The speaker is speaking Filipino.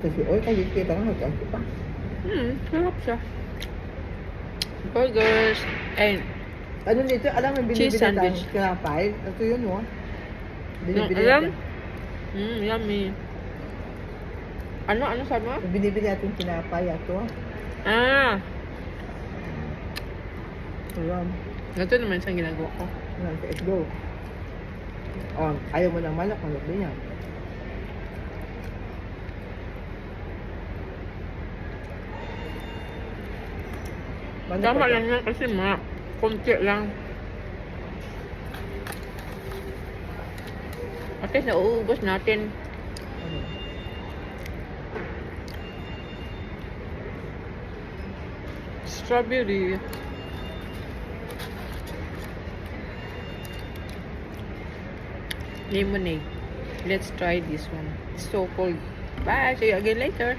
Kasi, oy, kayo kita nga, kasi pa. Sarap siya. Burgers. And, Ano nito, alam mo, binibili cheese tayong sandwich. kinapay. Ito yun, oh. Binibili alam? natin. Yummy. Ano sabi mo? Binibili natin kinapay, ito. Ah, Ayan. ito naman siyang ginagawa ko. Ayan, let's go. Oh, ayaw mo ng malak, malak din yan. Tama lang yan kasi konti lang. At least nauubos natin. Strawberry. Lemonade. Let's try this one. It's so cold. Bye. See you again later.